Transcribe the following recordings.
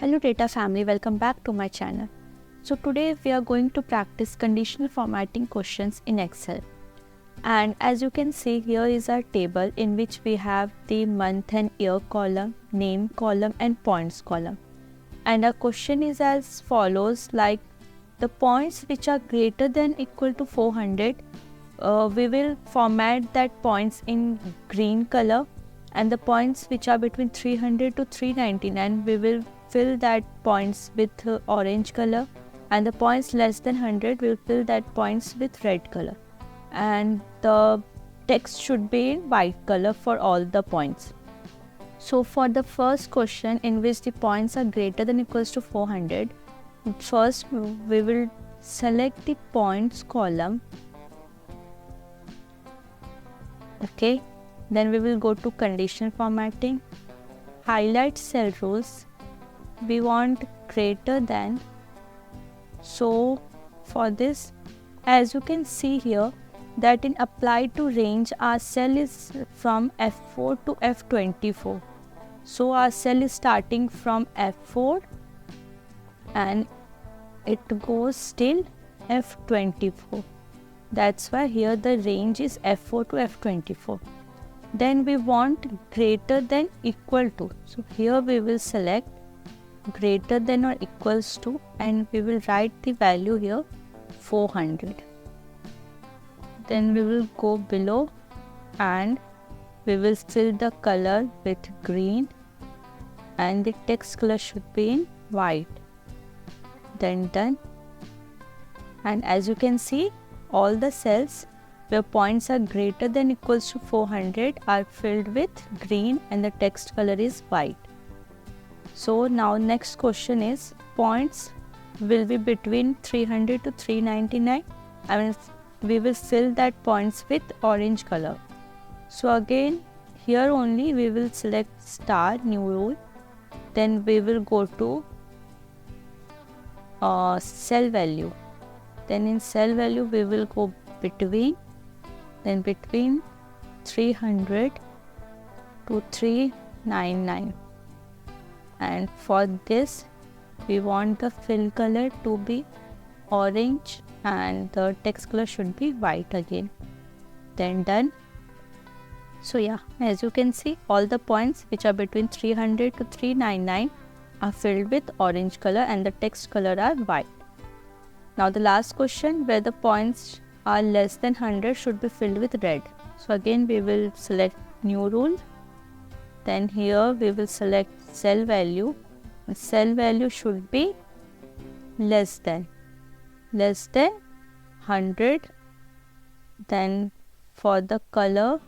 Hello data family, welcome back to my channel. So today we are going to practice conditional formatting questions in Excel. And as you can see, here is our table in which we have the month and year column, name column and points column. And our question is as follows, like the points which are greater than equal to 400, we will format that points in green color, and the points which are between 300 to 399 we will fill that points with orange color, and the points less than 100 will fill that points with red color, and the text should be in white color for all the points. So for the first question in which the points are greater than equals to 400, first we will select the points column. Okay, then we will go to conditional formatting, highlight cell rules. We want greater than. So for this, as you can see here, that in apply to range our cell is from F4 to F24. So our cell is starting from F4 and it goes till F24. That's why here the range is F4 to F24. Then we want greater than equal to. So here we will select greater than or equals to, and we will write the value here 400. Then we will go below and we will fill the color with green, and the text color should be in white. Then done. And as you can see, all the cells where points are greater than equals to 400 are filled with green and the text color is white. So now next question is, points will be between 300 to 399. We will fill that points with orange color. So again here only we will select star, new rule. Then we will go to cell value. Then in cell value we will go between, then between 300 to 399. And for this we want the fill color to be orange and the text color should be white again. Then done. So yeah, as you can see, all the points which are between 300 to 399 are filled with orange color and the text color are white. Now the last question, where the points are less than 100 should be filled with red. So again we will select new rule. Then here we will select cell value. The cell value should be less than 100. Then for the color,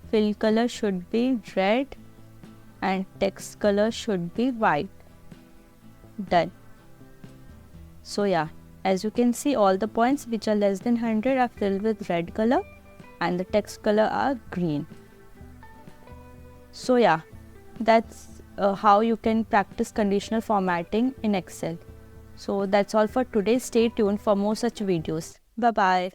fill color should be red and text color should be white. Done. So yeah, as you can see, all the points which are less than 100 are filled with red color and the text color are green. So yeah, that's how you can practice conditional formatting in Excel. So that's all for today. Stay tuned for more such videos. Bye bye.